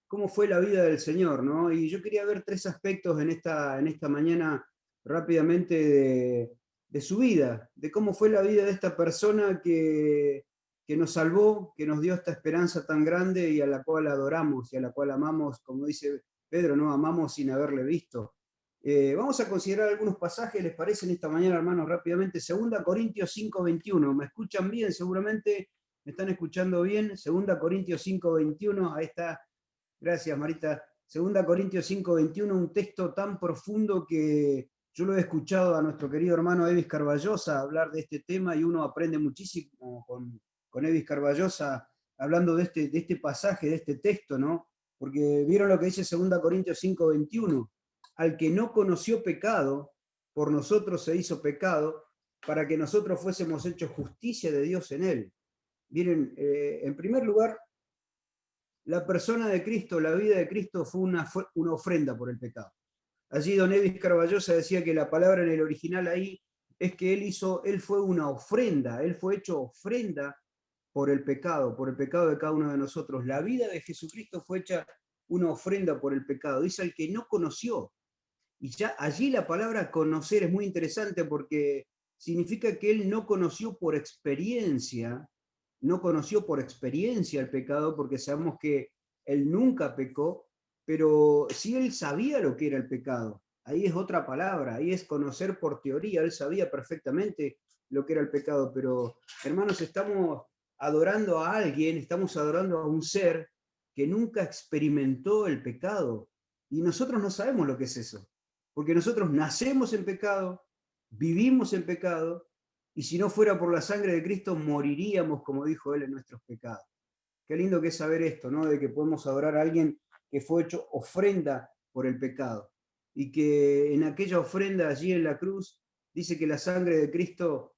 cómo fue la vida del Señor, ¿no? Y yo quería ver tres aspectos en esta mañana rápidamente de su vida, de cómo fue la vida de esta persona que nos salvó, que nos dio esta esperanza tan grande y a la cual adoramos y a la cual amamos, como dice Pedro, ¿no? Amamos sin haberle visto. Vamos a considerar algunos pasajes, ¿les parece en esta mañana, hermanos, rápidamente? 2 Corintios 5:21, ¿me escuchan bien? Seguramente me están escuchando bien. 2 Corintios 5:21, ahí está. Gracias, Marita. 2 Corintios 5:21, un texto tan profundo que yo lo he escuchado a nuestro querido hermano Evis Carballosa hablar de este tema y uno aprende muchísimo con Evis Carballosa hablando de este pasaje, de este texto, ¿no? Porque vieron lo que dice 2 Corintios 5:21, al que no conoció pecado, por nosotros se hizo pecado, para que nosotros fuésemos hechos justicia de Dios en él. Miren, en primer lugar, la persona de Cristo, la vida de Cristo fue una ofrenda por el pecado. Allí don Evis Carballosa decía que la palabra en el original ahí es que él fue una ofrenda, él fue hecho ofrenda por el pecado de cada uno de nosotros. La vida de Jesucristo fue hecha una ofrenda por el pecado. Dice al que no conoció. Y ya allí la palabra conocer es muy interesante porque significa que él no conoció por experiencia, no conoció por experiencia el pecado, porque sabemos que él nunca pecó, pero sí él sabía lo que era el pecado. Ahí es otra palabra, ahí es conocer por teoría, él sabía perfectamente lo que era el pecado, pero hermanos, estamos adorando a alguien, estamos adorando a un ser que nunca experimentó el pecado, y nosotros no sabemos lo que es eso, porque nosotros nacemos en pecado, vivimos en pecado, y si no fuera por la sangre de Cristo, moriríamos, como dijo él, en nuestros pecados. Qué lindo que es saber esto, ¿no? De que podemos adorar a alguien que fue hecho ofrenda por el pecado. Y que en aquella ofrenda allí en la cruz, dice que la sangre de Cristo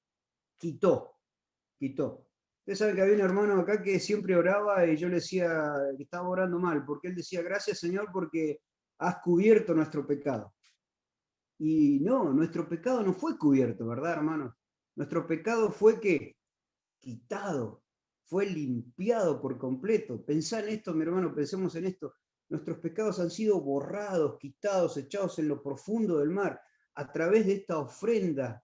quitó. Ustedes saben que había un hermano acá que siempre oraba y yo le decía que estaba orando mal, porque él decía, gracias Señor porque has cubierto nuestro pecado. Y no, nuestro pecado no fue cubierto, ¿verdad, hermanos? Nuestro pecado fue que quitado, fue limpiado por completo. Pensá en esto, mi hermano, pensemos en esto. Nuestros pecados han sido borrados, quitados, echados en lo profundo del mar, a través de esta ofrenda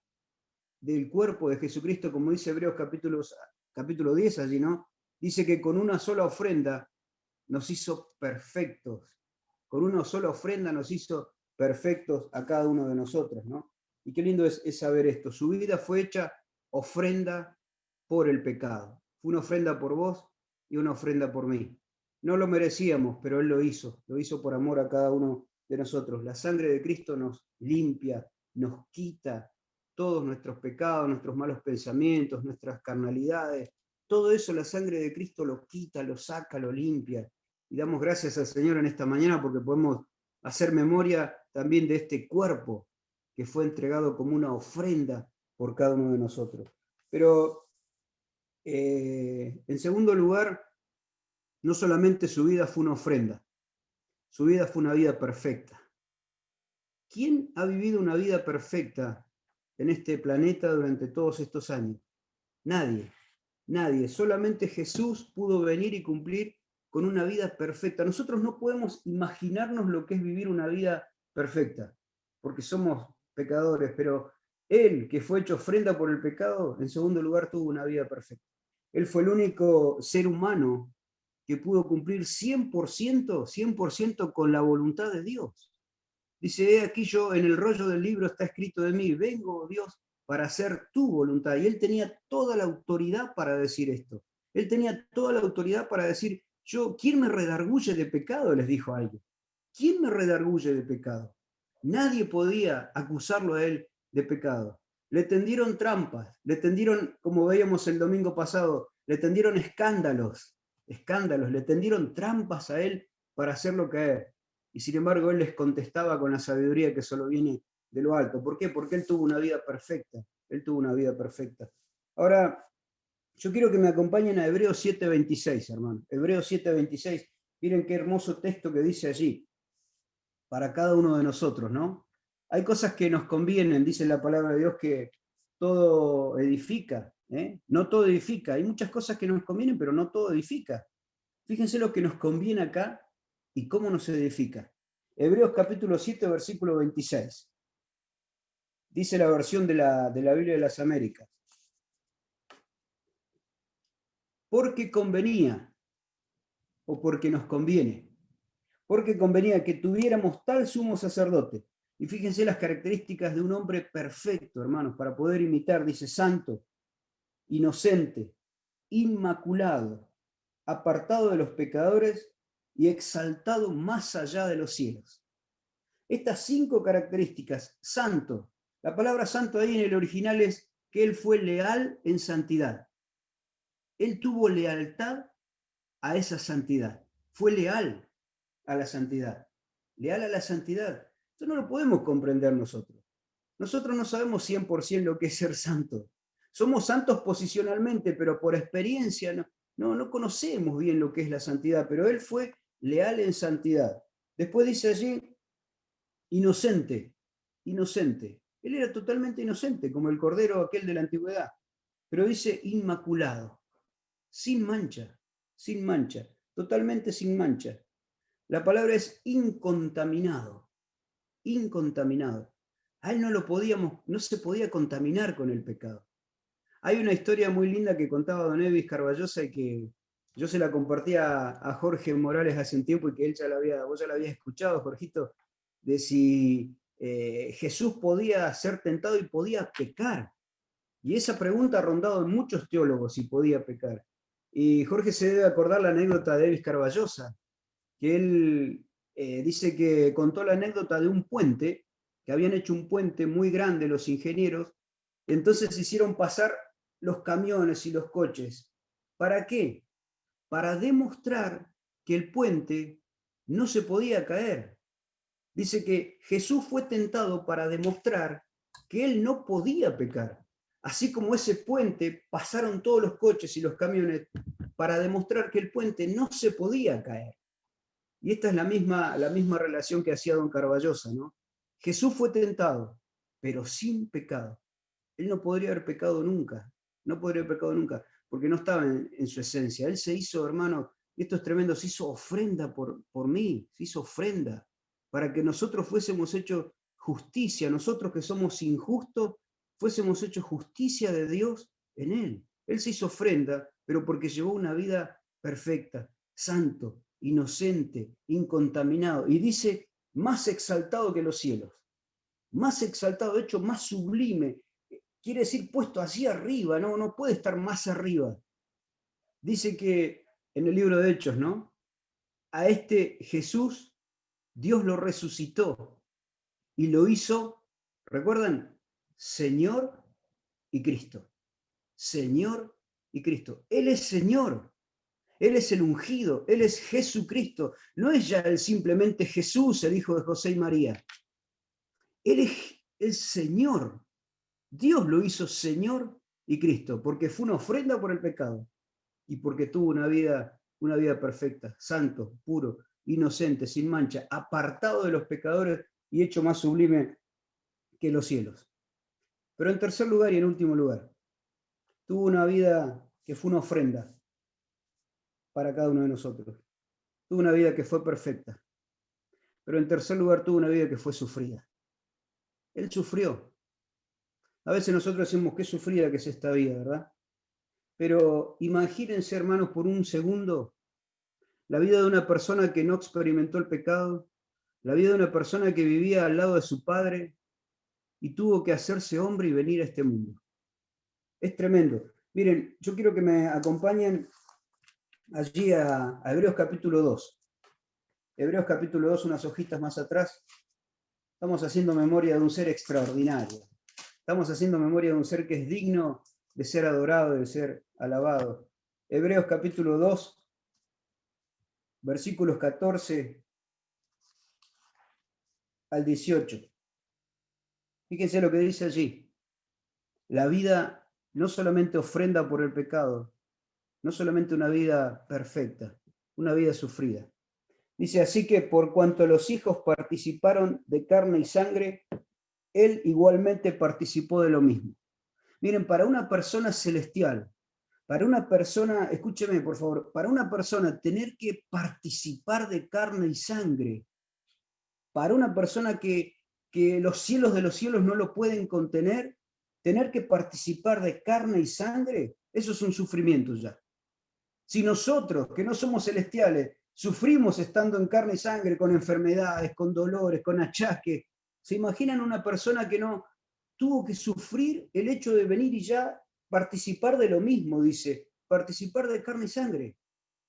del cuerpo de Jesucristo, como dice Hebreos capítulo 10 allí, ¿no? Dice que con una sola ofrenda nos hizo perfectos. Con una sola ofrenda nos hizo perfectos a cada uno de nosotros, ¿no? Y qué lindo es saber esto. Su vida fue hecha ofrenda por el pecado. Fue una ofrenda por vos y una ofrenda por mí. No lo merecíamos, pero Él lo hizo por amor a cada uno de nosotros. La sangre de Cristo nos limpia, nos quita todos nuestros pecados, nuestros malos pensamientos, nuestras carnalidades. Todo eso la sangre de Cristo lo quita, lo saca, lo limpia. Y damos gracias al Señor en esta mañana porque podemos hacer memoria también de este cuerpo que fue entregado como una ofrenda por cada uno de nosotros. Pero en segundo lugar, no solamente su vida fue una ofrenda, su vida fue una vida perfecta. ¿Quién ha vivido una vida perfecta en este planeta durante todos estos años? Nadie, nadie. Solamente Jesús pudo venir y cumplir con una vida perfecta. Nosotros no podemos imaginarnos lo que es vivir una vida perfecta, porque somos pecadores, pero Él, que fue hecho ofrenda por el pecado, en segundo lugar tuvo una vida perfecta. Él fue el único ser humano que pudo cumplir 100% con la voluntad de Dios. Dice, aquí yo, en el rollo del libro está escrito de mí, vengo, Dios, para hacer tu voluntad. Y él tenía toda la autoridad para decir esto. Él tenía toda la autoridad para decir, ¿quién me redarguye de pecado? Les dijo a alguien. ¿Quién me redarguye de pecado? Nadie podía acusarlo a él de pecado. Le tendieron trampas, le tendieron, como veíamos el domingo pasado, le tendieron escándalos, le tendieron trampas a él para hacerlo caer. Y sin embargo, él les contestaba con la sabiduría que solo viene de lo alto. ¿Por qué? Porque él tuvo una vida perfecta. Él tuvo una vida perfecta. Ahora, yo quiero que me acompañen a Hebreos 7:26, hermano. Hebreos 7:26. Miren qué hermoso texto que dice allí, para cada uno de nosotros, ¿no? Hay cosas que nos convienen, dice la palabra de Dios, que todo edifica, ¿eh? No todo edifica. Hay muchas cosas que nos convienen, pero no todo edifica. Fíjense lo que nos conviene acá, ¿Y cómo nos edifica? Hebreos capítulo 7, versículo 26. Dice la versión de la Biblia de las Américas. Porque convenía, o porque nos conviene, porque convenía que tuviéramos tal sumo sacerdote. Y fíjense las características de un hombre perfecto, hermanos, para poder imitar, dice, santo, inocente, inmaculado, apartado de los pecadores y exaltado más allá de los cielos. Estas 5 características, santo, la palabra santo ahí en el original es que él fue leal en santidad. Él tuvo lealtad a esa santidad, fue leal a la santidad, leal a la santidad. Eso no lo podemos comprender nosotros. Nosotros no sabemos 100% lo que es ser santo. Somos santos posicionalmente, pero por experiencia no conocemos bien lo que es la santidad, pero él fue leal en santidad. Después dice allí, inocente, inocente. Él era totalmente inocente, como el cordero aquel de la antigüedad. Pero dice inmaculado, sin mancha, totalmente sin mancha. La palabra es incontaminado, incontaminado. A él no se podía contaminar con el pecado. Hay una historia muy linda que contaba don Evis Carballosa y que yo se la compartía a Jorge Morales hace un tiempo y que vos ya la habías escuchado, Jorgito, de si Jesús podía ser tentado y podía pecar. Y esa pregunta ha rondado en muchos teólogos si podía pecar. Y Jorge se debe acordar la anécdota de Evis Carballosa, que él dice que contó la anécdota de un puente, que habían hecho un puente muy grande los ingenieros, entonces hicieron pasar los camiones y los coches. ¿Para qué? Para demostrar que el puente no se podía caer. Dice que Jesús fue tentado para demostrar que él no podía pecar. Así como ese puente pasaron todos los coches y los camiones para demostrar que el puente no se podía caer. Y esta es la misma relación que hacía don Carballosa, ¿no? Jesús fue tentado, pero sin pecado. Él no podría haber pecado nunca, no podría haber pecado nunca, porque no estaba en su esencia. Él se hizo, hermano, y esto es tremendo, se hizo ofrenda por mí, se hizo ofrenda, para que nosotros fuésemos hechos justicia, nosotros que somos injustos, fuésemos hechos justicia de Dios en Él. Él se hizo ofrenda, pero porque llevó una vida perfecta, santo, inocente, incontaminado. Y dice, más exaltado que los cielos, más exaltado, hecho más sublime. Quiere decir puesto así arriba, no puede estar más arriba. Dice que en el libro de Hechos, ¿no? A este Jesús, Dios lo resucitó y lo hizo, ¿recuerdan? Señor y Cristo. Señor y Cristo. Él es Señor. Él es el ungido, Él es Jesucristo. No es ya Él simplemente Jesús, el hijo de José y María. Él es el Señor. Dios lo hizo Señor y Cristo, porque fue una ofrenda por el pecado y porque tuvo una vida perfecta, santo, puro, inocente, sin mancha, apartado de los pecadores y hecho más sublime que los cielos. Pero en tercer lugar y en último lugar, tuvo una vida que fue una ofrenda para cada uno de nosotros. Tuvo una vida que fue perfecta. Pero en tercer lugar tuvo una vida que fue sufrida. Él sufrió. A veces nosotros decimos qué sufrida que es esta vida, ¿verdad? Pero imagínense, hermanos, por un segundo, la vida de una persona que no experimentó el pecado, la vida de una persona que vivía al lado de su padre y tuvo que hacerse hombre y venir a este mundo. Es tremendo. Miren, yo quiero que me acompañen allí a Hebreos capítulo 2. Hebreos capítulo 2, unas hojitas más atrás. Estamos haciendo memoria de un ser extraordinario. Estamos haciendo memoria de un ser que es digno de ser adorado, de ser alabado. Hebreos capítulo 2, versículos 14 al 18. Fíjense lo que dice allí. La vida no solamente ofrenda por el pecado, no solamente una vida perfecta, una vida sufrida. Dice así que por cuanto los hijos participaron de carne y sangre, él igualmente participó de lo mismo. Miren, para una persona celestial, Para una persona, escúcheme por favor, para una persona tener que participar de carne y sangre, para una persona que los cielos de los cielos no lo pueden contener, tener que participar de carne y sangre, eso es un sufrimiento ya. Si nosotros, que no somos celestiales, sufrimos estando en carne y sangre, con enfermedades, con dolores, con achaques, ¿se imaginan una persona que no tuvo que sufrir el hecho de venir y ya participar de lo mismo? Dice, participar de carne y sangre.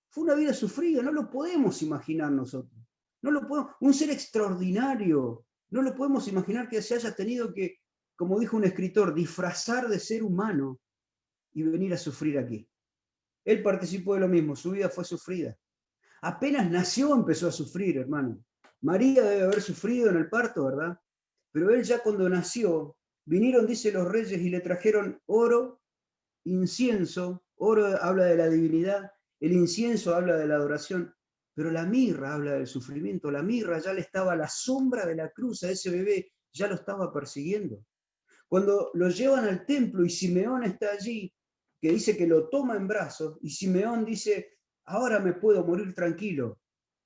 Fue una vida sufrida, no lo podemos imaginar nosotros. No lo podemos, un ser extraordinario, no lo podemos imaginar que se haya tenido que, como dijo un escritor, disfrazar de ser humano y venir a sufrir aquí. Él participó de lo mismo, su vida fue sufrida. Apenas nació empezó a sufrir, hermano. María debe haber sufrido en el parto, ¿verdad? Pero él ya cuando nació, vinieron, dice, los reyes y le trajeron oro, incienso. Oro habla de la divinidad, el incienso habla de la adoración, pero la mirra habla del sufrimiento. La mirra ya le estaba a la sombra de la cruz, a ese bebé ya lo estaba persiguiendo. Cuando lo llevan al templo y Simeón está allí, que dice que lo toma en brazos, y Simeón dice, ahora me puedo morir tranquilo,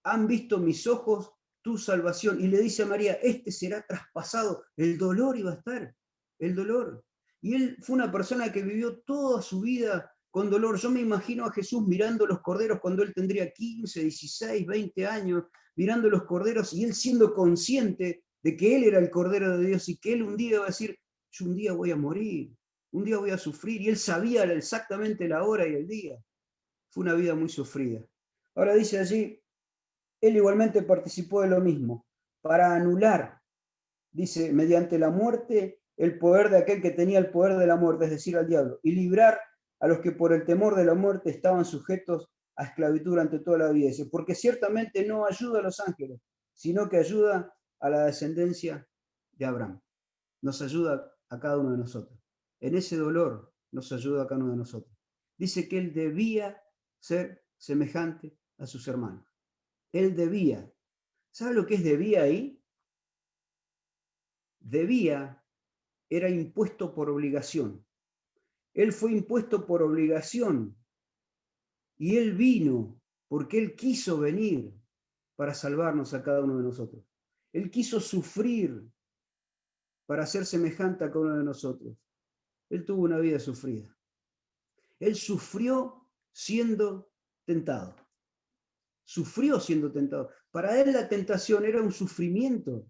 han visto mis ojos tu salvación, y le dice a María, este será traspasado, el dolor iba a estar, el dolor. Y él fue una persona que vivió toda su vida con dolor. Yo me imagino a Jesús mirando los corderos cuando él tendría 15, 16, 20 años, mirando los corderos y él siendo consciente de que él era el Cordero de Dios y que él un día iba a decir, yo un día voy a morir, un día voy a sufrir, y él sabía exactamente la hora y el día. Fue una vida muy sufrida. Ahora dice allí, él igualmente participó de lo mismo, para anular, dice, mediante la muerte, el poder de aquel que tenía el poder de la muerte, es decir, al diablo, y librar a los que por el temor de la muerte estaban sujetos a esclavitud durante toda la vida. Dice, porque ciertamente no ayuda a los ángeles, sino que ayuda a la descendencia de Abraham. Nos ayuda a cada uno de nosotros. En ese dolor nos ayuda a cada uno de nosotros. Dice que él debía ser semejante a sus hermanos. Él debía. ¿Sabe lo que es debía ahí? Debía era impuesto por obligación. Él fue impuesto por obligación y él vino porque él quiso venir para salvarnos a cada uno de nosotros. Él quiso sufrir para ser semejante a cada uno de nosotros. Él tuvo una vida sufrida. Él sufrió siendo tentado. Sufrió siendo tentado. Para él la tentación era un sufrimiento.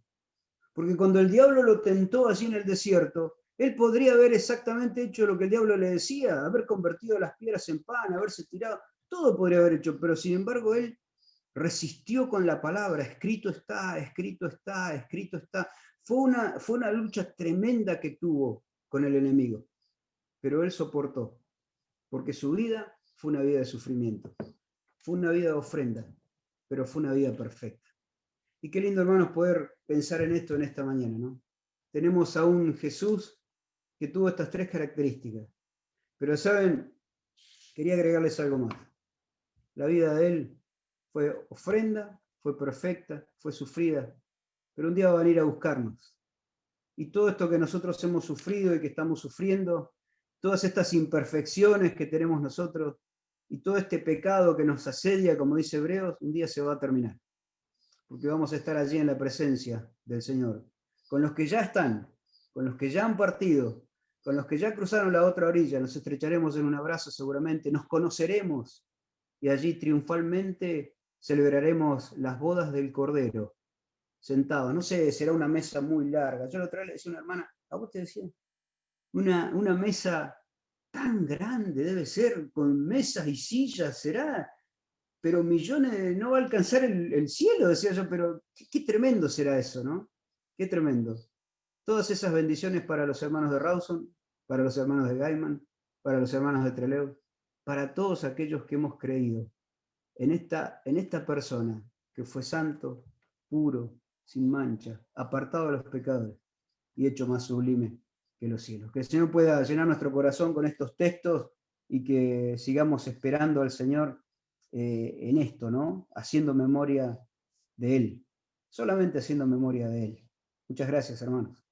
Porque cuando el diablo lo tentó allí en el desierto, él podría haber exactamente hecho lo que el diablo le decía, haber convertido las piedras en pan, haberse tirado, todo podría haber hecho, pero sin embargo él resistió con la palabra, escrito está, escrito está, escrito está. Fue una lucha tremenda que tuvo con el enemigo, pero él soportó, porque su vida fue una vida de sufrimiento, fue una vida de ofrenda, pero fue una vida perfecta. Y qué lindo, hermanos, poder pensar en esto en esta mañana, ¿no? Tenemos a un Jesús que tuvo estas tres características. Pero, ¿saben? Quería agregarles algo más. La vida de él fue ofrenda, fue perfecta, fue sufrida, pero un día va a venir a buscarnos. Y todo esto que nosotros hemos sufrido y que estamos sufriendo, todas estas imperfecciones que tenemos nosotros y todo este pecado que nos asedia, como dice Hebreos, un día se va a terminar. Porque vamos a estar allí en la presencia del Señor, con los que ya están, con los que ya han partido, con los que ya cruzaron la otra orilla, nos estrecharemos en un abrazo seguramente, nos conoceremos y allí triunfalmente celebraremos las bodas del Cordero, sentados. No sé, será una mesa muy larga. Yo la otra vez le decía a una hermana, a vos te decía, una mesa tan grande debe ser, con mesas y sillas, será, pero millones, no va a alcanzar el cielo, decía yo, pero qué tremendo será eso, ¿no? Qué tremendo. Todas esas bendiciones para los hermanos de Rawson, para los hermanos de Gaiman, para los hermanos de Trelew, para todos aquellos que hemos creído en esta persona que fue santo, puro, sin mancha, apartado de los pecadores y hecho más sublime que los cielos. Que el Señor pueda llenar nuestro corazón con estos textos y que sigamos esperando al Señor en esto, ¿no? Haciendo memoria de Él, solamente haciendo memoria de Él. Muchas gracias, hermanos.